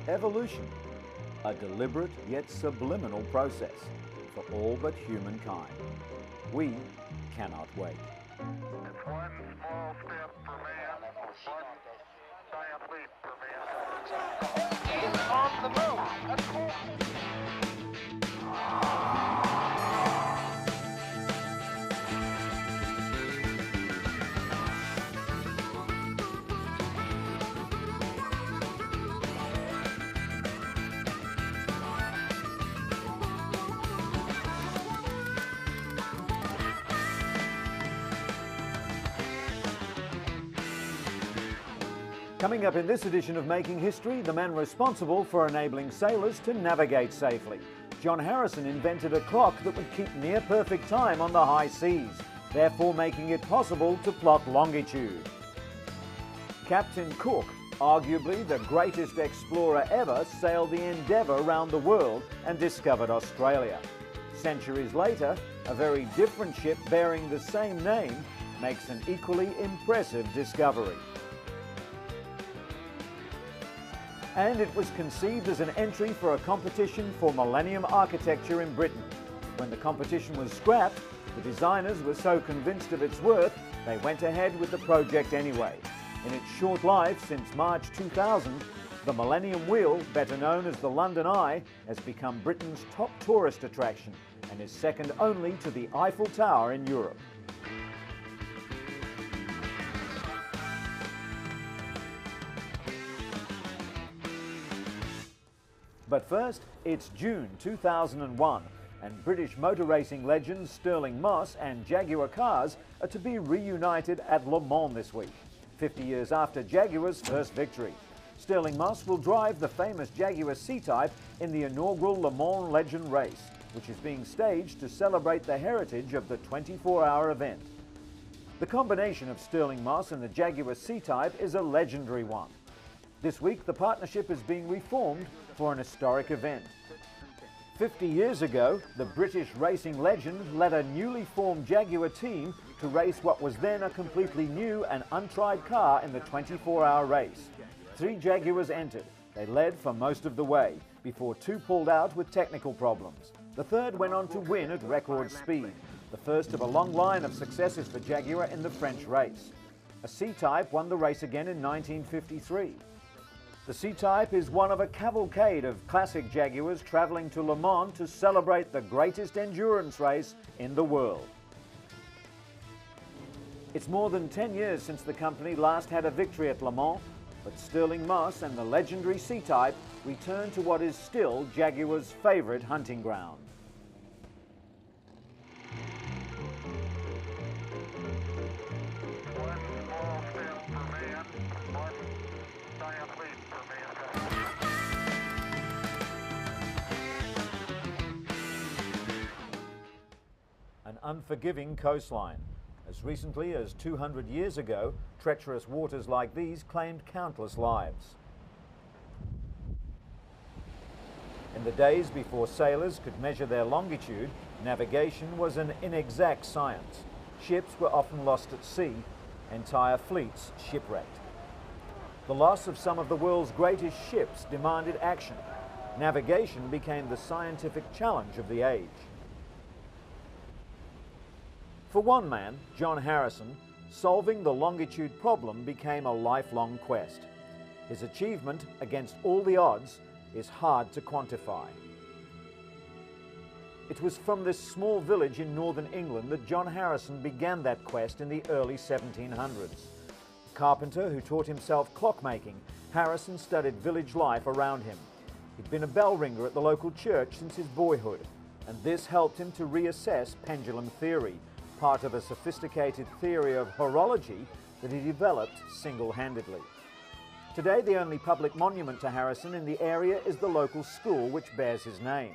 Evolution, a deliberate yet subliminal process for all but humankind. We cannot wait. It's one small step for man, one giant leap for mankind. He's on the move. Coming up in this edition of Making History, the man responsible for enabling sailors to navigate safely. John Harrison invented a clock that would keep near perfect time on the high seas, therefore making it possible to plot longitude. Captain Cook, arguably the greatest explorer ever, sailed the Endeavour around the world and discovered Australia. Centuries later, a very different ship bearing the same name makes an equally impressive discovery. And it was conceived as an entry for a competition for Millennium Architecture in Britain. When the competition was scrapped, the designers were so convinced of its worth, they went ahead with the project anyway. In its short life since March 2000, the Millennium Wheel, better known as the London Eye, has become Britain's top tourist attraction and is second only to the Eiffel Tower in Europe. But first, it's June 2001, and British motor racing legends Stirling Moss and Jaguar cars are to be reunited at Le Mans this week, 50 years after Jaguar's first victory. Stirling Moss will drive the famous Jaguar C-Type in the inaugural Le Mans Legend race, which is being staged to celebrate the heritage of the 24-hour event. The combination of Stirling Moss and the Jaguar C-Type is a legendary one. This week, the partnership is being reformed for an historic event. 50 years ago, the British racing legend led a newly formed Jaguar team to race what was then a completely new and untried car in the 24-hour race. 3 Jaguars entered. They led for most of the way, before 2 pulled out with technical problems. The third went on to win at record speed, the first of a long line of successes for Jaguar in the French race. A C-Type won the race again in 1953. The C-Type is one of a cavalcade of classic Jaguars travelling to Le Mans to celebrate the greatest endurance race in the world. It's more than 10 years since the company last had a victory at Le Mans, but Stirling Moss and the legendary C-Type return to what is still Jaguar's favourite hunting ground. One small step for man, one giant leap for mankind. An unforgiving coastline. As recently as 200 years ago, treacherous waters like these claimed countless lives. In the days before sailors could measure their longitude, navigation was an inexact science. Ships were often lost at sea, entire fleets shipwrecked. The loss of some of the world's greatest ships demanded action. Navigation became the scientific challenge of the age. For one man, John Harrison, solving the longitude problem became a lifelong quest. His achievement, against all the odds, is hard to quantify. It was from this small village in northern England that John Harrison began that quest in the early 1700s. A carpenter who taught himself clockmaking, Harrison studied village life around him. He'd been a bell ringer at the local church since his boyhood, and this helped him to reassess pendulum theory, part of a sophisticated theory of horology that he developed single-handedly. Today, the only public monument to Harrison in the area is the local school which bears his name.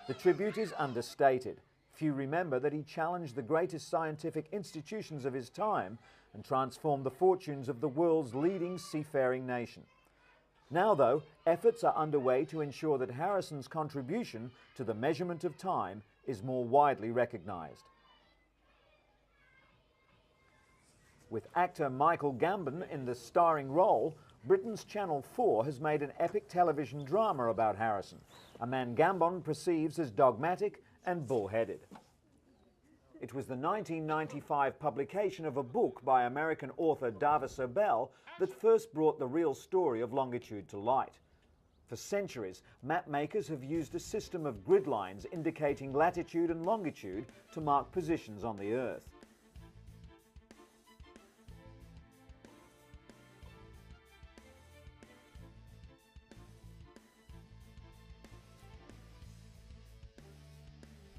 The tribute is understated. Few remember that he challenged the greatest scientific institutions of his time and transformed the fortunes of the world's leading seafaring nation. Now, though, efforts are underway to ensure that Harrison's contribution to the measurement of time is more widely recognized. With actor Michael Gambon in the starring role, Britain's Channel 4 has made an epic television drama about Harrison, a man Gambon perceives as dogmatic and bullheaded. It was the 1995 publication of a book by American author Dava Sobel that first brought the real story of longitude to light. For centuries, map makers have used a system of grid lines indicating latitude and longitude to mark positions on the Earth.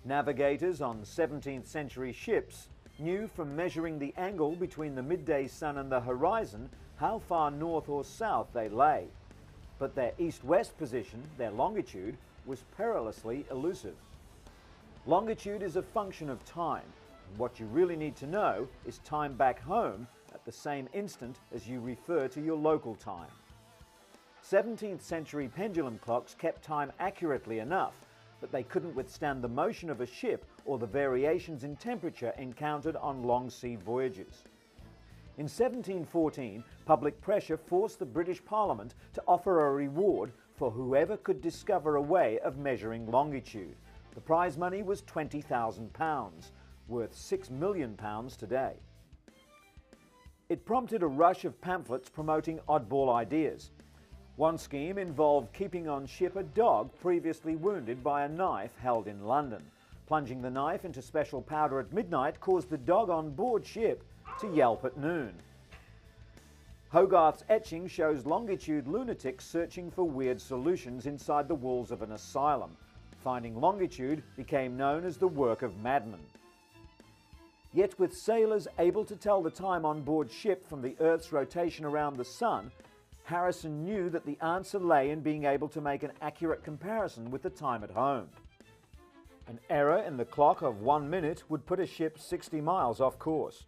Navigators on 17th century ships knew from measuring the angle between the midday sun and the horizon how far north or south they lay. But their east-west position, their longitude, was perilously elusive. Longitude is a function of time, and what you really need to know is time back home at the same instant as you refer to your local time. 17th century pendulum clocks kept time accurately enough, but they couldn't withstand the motion of a ship or the variations in temperature encountered on long sea voyages. In 1714, public pressure forced the British Parliament to offer a reward for whoever could discover a way of measuring longitude. The prize money was £20,000, worth £6 million today. It prompted a rush of pamphlets promoting oddball ideas. One scheme involved keeping on ship a dog previously wounded by a knife held in London. Plunging the knife into special powder at midnight caused the dog on board ship to yelp at noon. Hogarth's etching shows longitude lunatics searching for weird solutions inside the walls of an asylum. Finding longitude became known as the work of madmen. Yet with sailors able to tell the time on board ship from the Earth's rotation around the sun, Harrison knew that the answer lay in being able to make an accurate comparison with the time at home. An error in the clock of 1 minute would put a ship 60 miles off course.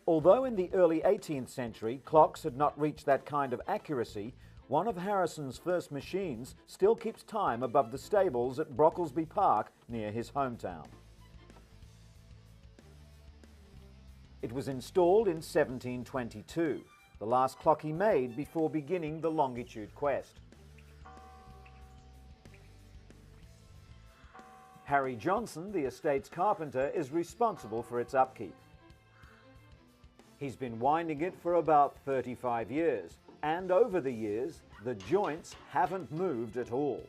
Although in the early 18th century clocks had not reached that kind of accuracy, one of Harrison's first machines still keeps time above the stables at Brocklesby Park near his hometown. It was installed in 1722. The last clock he made before beginning the longitude quest. Harry Johnson, the estate's carpenter, is responsible for its upkeep. He's been winding it for about 35 years, and over the years, the joints haven't moved at all.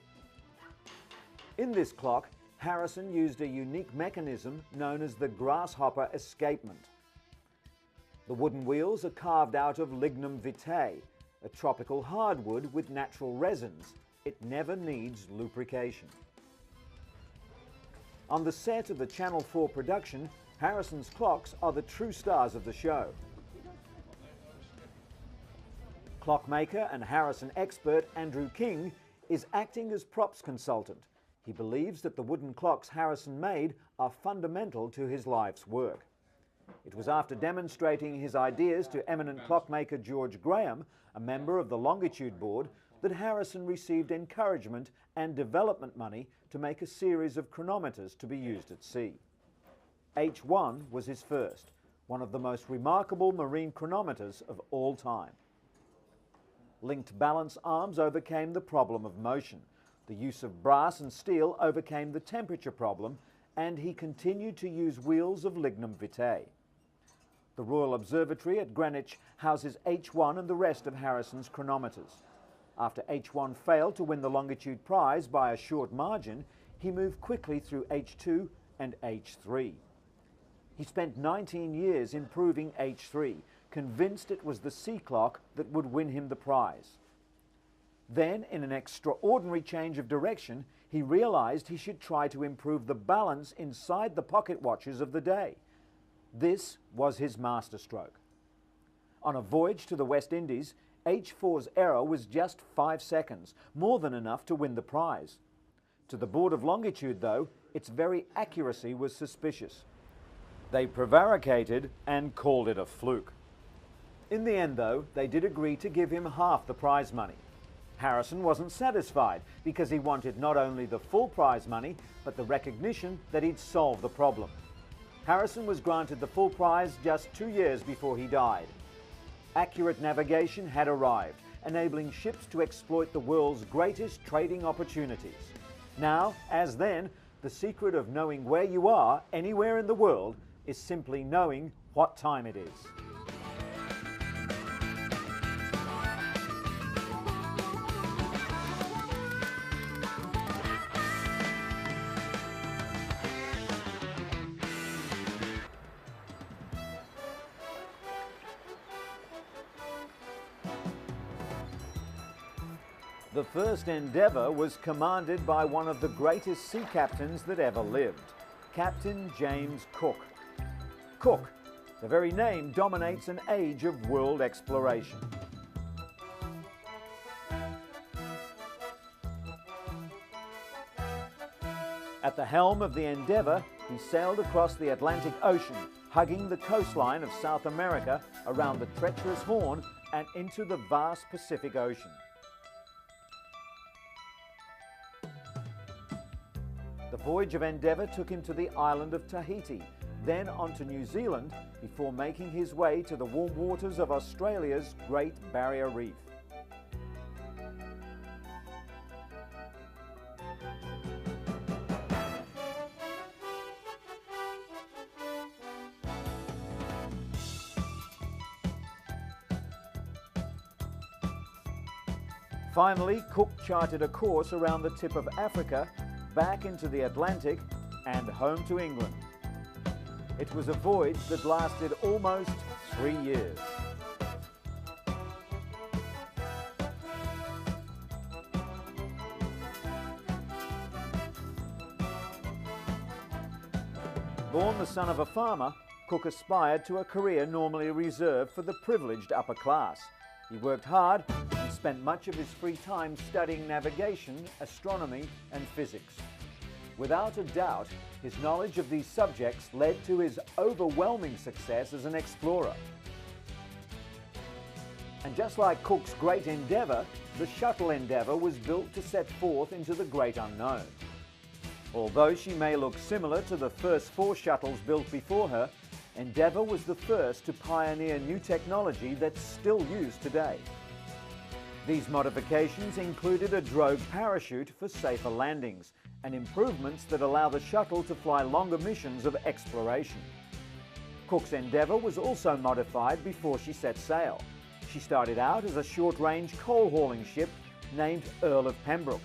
In this clock, Harrison used a unique mechanism known as the grasshopper escapement. The wooden wheels are carved out of lignum vitae, a tropical hardwood with natural resins. It never needs lubrication. On the set of the Channel 4 production, Harrison's clocks are the true stars of the show. Clockmaker and Harrison expert Andrew King is acting as props consultant. He believes that the wooden clocks Harrison made are fundamental to his life's work. It was after demonstrating his ideas to eminent clockmaker George Graham, a member of the Longitude Board, that Harrison received encouragement and development money to make a series of chronometers to be used at sea. H1 was his first, one of the most remarkable marine chronometers of all time. Linked balance arms overcame the problem of motion. The use of brass and steel overcame the temperature problem, and he continued to use wheels of lignum vitae. The Royal Observatory at Greenwich houses H1 and the rest of Harrison's chronometers. After H1 failed to win the longitude prize by a short margin, he moved quickly through H2 and H3. He spent 19 years improving H3, convinced it was the sea clock that would win him the prize. Then, in an extraordinary change of direction, he realized he should try to improve the balance inside the pocket watches of the day. This was his masterstroke. On a voyage to the West Indies, H4's error was just 5 seconds, more than enough to win the prize. To the Board of Longitude, though, its very accuracy was suspicious. They prevaricated and called it a fluke. In the end, though, they did agree to give him half the prize money. Harrison wasn't satisfied because he wanted not only the full prize money, but the recognition that he'd solved the problem. Harrison was granted the full prize just 2 years before he died. Accurate navigation had arrived, enabling ships to exploit the world's greatest trading opportunities. Now, as then, the secret of knowing where you are anywhere in the world is simply knowing what time it is. The first Endeavour was commanded by one of the greatest sea captains that ever lived, Captain James Cook. Cook, the very name dominates an age of world exploration. At the helm of the Endeavour, he sailed across the Atlantic Ocean, hugging the coastline of South America around the treacherous Horn and into the vast Pacific Ocean. The voyage of Endeavour took him to the island of Tahiti, then on to New Zealand, before making his way to the warm waters of Australia's Great Barrier Reef. Finally, Cook charted a course around the tip of Africa, back into the Atlantic and home to England. It was a voyage that lasted almost 3 years. Born the son of a farmer, Cook aspired to a career normally reserved for the privileged upper class. He worked hard and spent much of his free time studying navigation, astronomy and physics. Without a doubt, his knowledge of these subjects led to his overwhelming success as an explorer. And just like Cook's great Endeavour, the Shuttle Endeavour was built to set forth into the great unknown. Although she may look similar to the first 4 shuttles built before her, Endeavour was the first to pioneer new technology that's still used today. These modifications included a drogue parachute for safer landings and improvements that allow the shuttle to fly longer missions of exploration. Cook's Endeavour was also modified before she set sail. She started out as a short-range coal-hauling ship named Earl of Pembroke.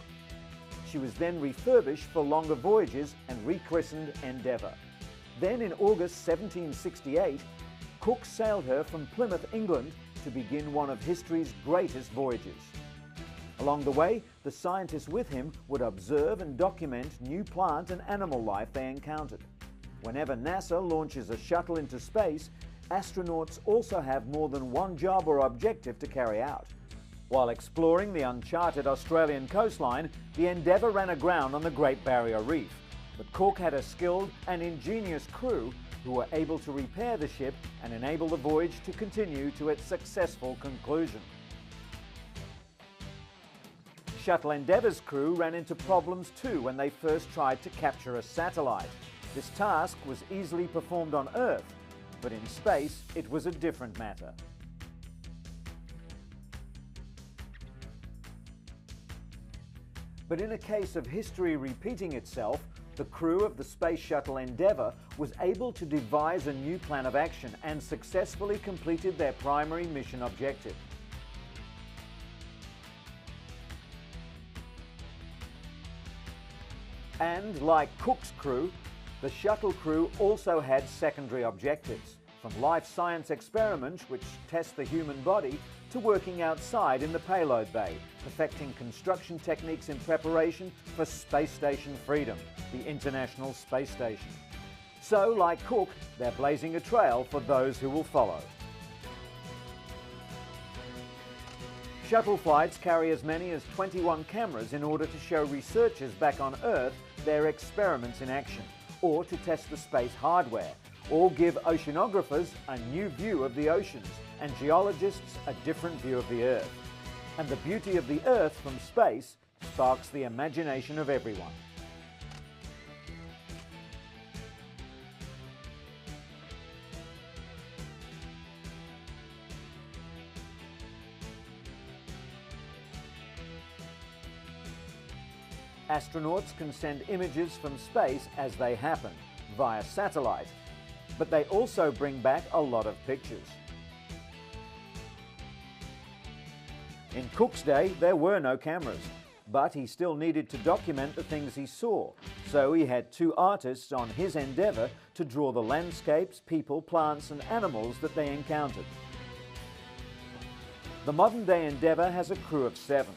She was then refurbished for longer voyages and rechristened Endeavour. Then in August 1768, Cook sailed her from Plymouth, England, to begin one of history's greatest voyages. Along the way, the scientists with him would observe and document new plant and animal life they encountered. Whenever NASA launches a shuttle into space, astronauts also have more than one job or objective to carry out. While exploring the uncharted Australian coastline, the Endeavour ran aground on the Great Barrier Reef. But Cook had a skilled and ingenious crew who were able to repair the ship and enable the voyage to continue to its successful conclusion. Shuttle Endeavour's crew ran into problems too when they first tried to capture a satellite. This task was easily performed on Earth, but in space it was a different matter. But in a case of history repeating itself, the crew of the Space Shuttle Endeavour was able to devise a new plan of action and successfully completed their primary mission objective. And like Cook's crew, the shuttle crew also had secondary objectives, from life science experiments which test the human body to working outside in the payload bay, perfecting construction techniques in preparation for Space Station Freedom, the International Space Station. So, like Cook, they're blazing a trail for those who will follow. Shuttle flights carry as many as 21 cameras in order to show researchers back on Earth their experiments in action, or to test the space hardware, or give oceanographers a new view of the oceans and geologists a different view of the Earth. And the beauty of the Earth from space sparks the imagination of everyone. Astronauts can send images from space as they happen, via satellite, but they also bring back a lot of pictures. In Cook's day, there were no cameras, but he still needed to document the things he saw, so he had two artists on his endeavour to draw the landscapes, people, plants and animals that they encountered. The modern-day Endeavour has a crew of 7,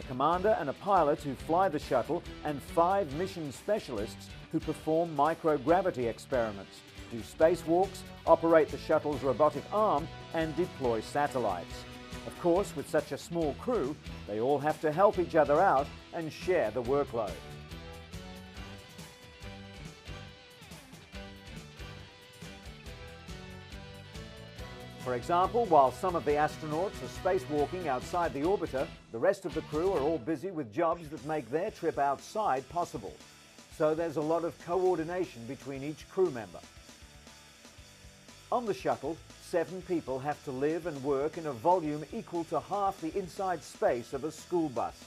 a commander and a pilot who fly the shuttle, and 5 mission specialists who perform microgravity experiments, do spacewalks, operate the shuttle's robotic arm and deploy satellites. Of course, with such a small crew, they all have to help each other out and share the workload. For example, while some of the astronauts are spacewalking outside the orbiter, the rest of the crew are all busy with jobs that make their trip outside possible. So there's a lot of coordination between each crew member. On the shuttle, 7 people have to live and work in a volume equal to half the inside space of a school bus.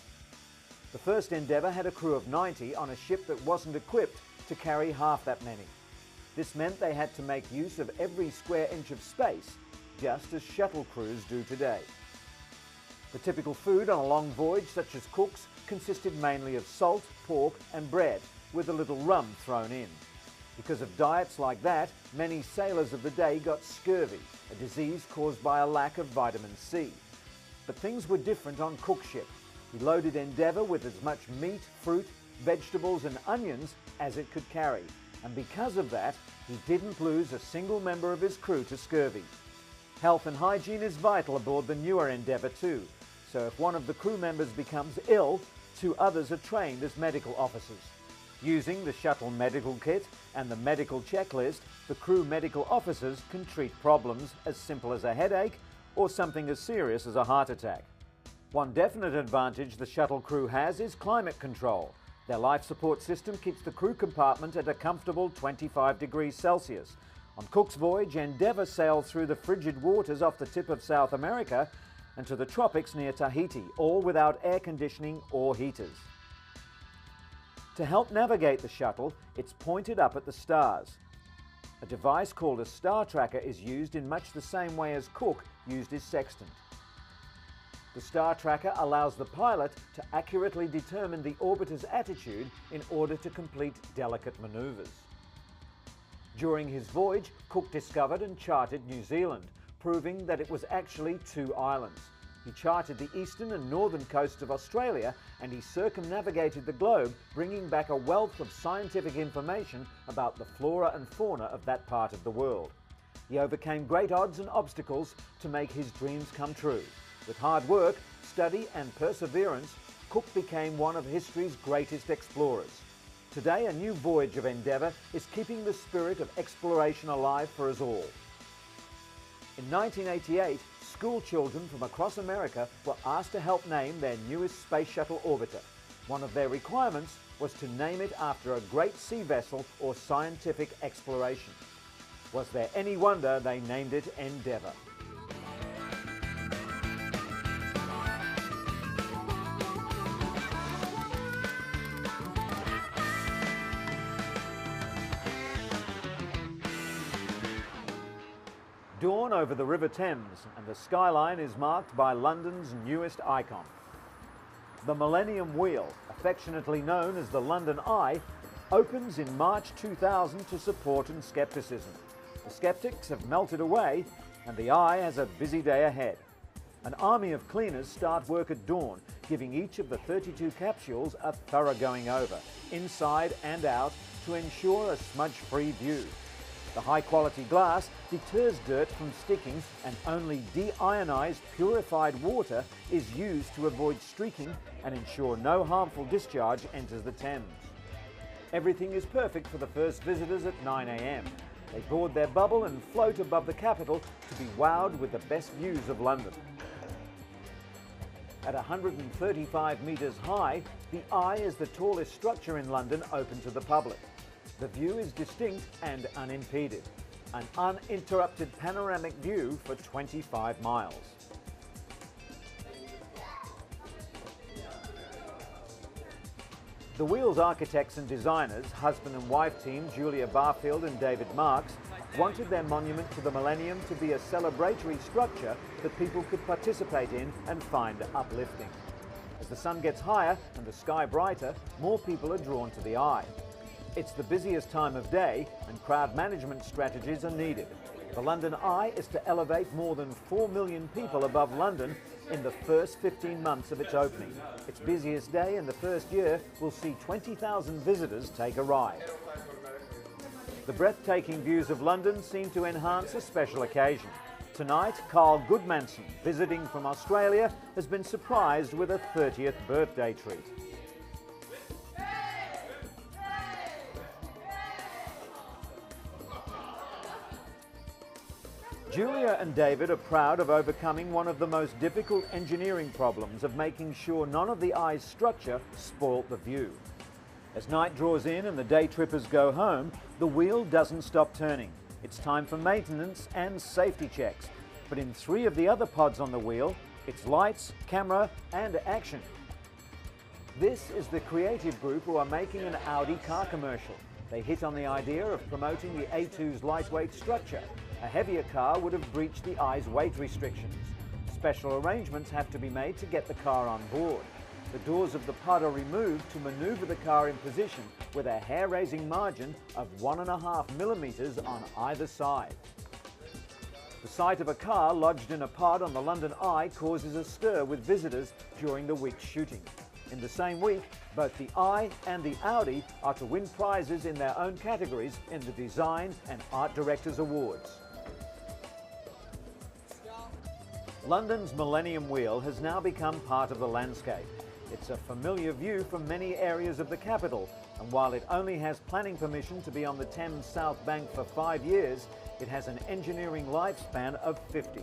The first Endeavour had a crew of 90 on a ship that wasn't equipped to carry half that many. This meant they had to make use of every square inch of space, just as shuttle crews do today. The typical food on a long voyage, such as Cook's, consisted mainly of salt, pork and bread, with a little rum thrown in. Because of diets like that, many sailors of the day got scurvy, a disease caused by a lack of vitamin C. But things were different on Cook's ship. He loaded Endeavour with as much meat, fruit, vegetables and onions as it could carry, and because of that, he didn't lose a single member of his crew to scurvy. Health and hygiene is vital aboard the newer Endeavour too, so if one of the crew members becomes ill, 2 others are trained as medical officers. Using the shuttle medical kit and the medical checklist, the crew medical officers can treat problems as simple as a headache or something as serious as a heart attack. One definite advantage the shuttle crew has is climate control. Their life support system keeps the crew compartment at a comfortable 25 degrees Celsius. On Cook's voyage, Endeavour sailed through the frigid waters off the tip of South America and to the tropics near Tahiti, all without air conditioning or heaters. To help navigate the shuttle, it's pointed up at the stars. A device called a star tracker is used in much the same way as Cook used his sextant. The star tracker allows the pilot to accurately determine the orbiter's attitude in order to complete delicate manoeuvres. During his voyage, Cook discovered and charted New Zealand, proving that it was actually 2 islands. He charted the eastern and northern coasts of Australia, and he circumnavigated the globe, bringing back a wealth of scientific information about the flora and fauna of that part of the world. He overcame great odds and obstacles to make his dreams come true. With hard work, study and perseverance, Cook became one of history's greatest explorers. Today, a new voyage of Endeavour is keeping the spirit of exploration alive for us all. In 1988, school children from across America were asked to help name their newest space shuttle orbiter. One of their requirements was to name it after a great sea vessel or scientific exploration. Was there any wonder they named it Endeavour? Dawn over the River Thames, and the skyline is marked by London's newest icon. The Millennium Wheel, affectionately known as the London Eye, opens in March 2000 to support and scepticism. The skeptics have melted away, and the Eye has a busy day ahead. An army of cleaners start work at dawn, giving each of the 32 capsules a thorough going over, inside and out, to ensure a smudge-free view. The high-quality glass deters dirt from sticking, and only deionized, purified water is used to avoid streaking and ensure no harmful discharge enters the Thames. Everything is perfect for the first visitors at 9 a.m. They board their bubble and float above the capital to be wowed with the best views of London. At 135 metres high, the Eye is the tallest structure in London open to the public. The view is distinct and unimpeded, an uninterrupted panoramic view for 25 miles. The wheel's architects and designers, husband and wife team Julia Barfield and David Marks, wanted their monument to the millennium to be a celebratory structure that people could participate in and find uplifting. As the sun gets higher and the sky brighter, more people are drawn to the Eye. It's the busiest time of day and crowd management strategies are needed. The London Eye is to elevate more than 4 million people above London in the first 15 months of its opening. Its busiest day in the first year will see 20,000 visitors take a ride. The breathtaking views of London seem to enhance a special occasion. Tonight, Carl Goodmanson, visiting from Australia, has been surprised with a 30th birthday treat. Julia and David are proud of overcoming one of the most difficult engineering problems of making sure none of the Eye's structure spoilt the view. As night draws in and the day trippers go home, the wheel doesn't stop turning. It's time for maintenance and safety checks. But in 3 of the other pods on the wheel, it's lights, camera and action. This is the creative group who are making an Audi car commercial. They hit on the idea of promoting the A2's lightweight structure. A heavier car would have breached the Eye's weight restrictions. Special arrangements have to be made to get the car on board. The doors of the pod are removed to maneuver the car in position with a hair-raising margin of 1.5 millimeters on either side. The sight of a car lodged in a pod on the London Eye causes a stir with visitors during the week's shooting. In the same week, both the Eye and the Audi are to win prizes in their own categories in the Design and Art Directors Awards. London's Millennium Wheel has now become part of the landscape. It's a familiar view from many areas of the capital, and while it only has planning permission to be on the Thames South Bank for 5 years, it has an engineering lifespan of 50.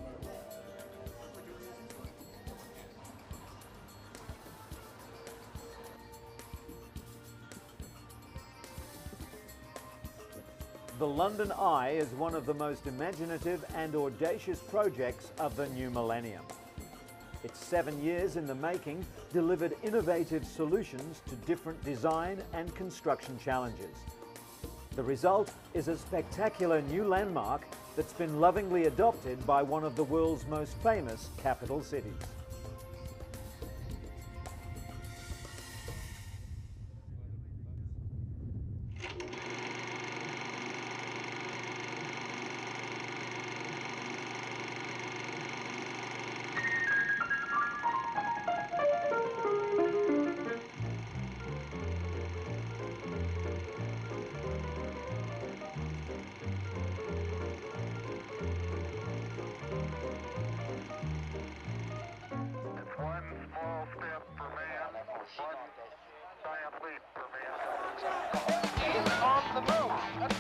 The London Eye is one of the most imaginative and audacious projects of the new millennium. Its 7 years in the making delivered innovative solutions to different design and construction challenges. The result is a spectacular new landmark that's been lovingly adopted by one of the world's most famous capital cities. It's one small step for man, one giant leap for mankind. Is on the move.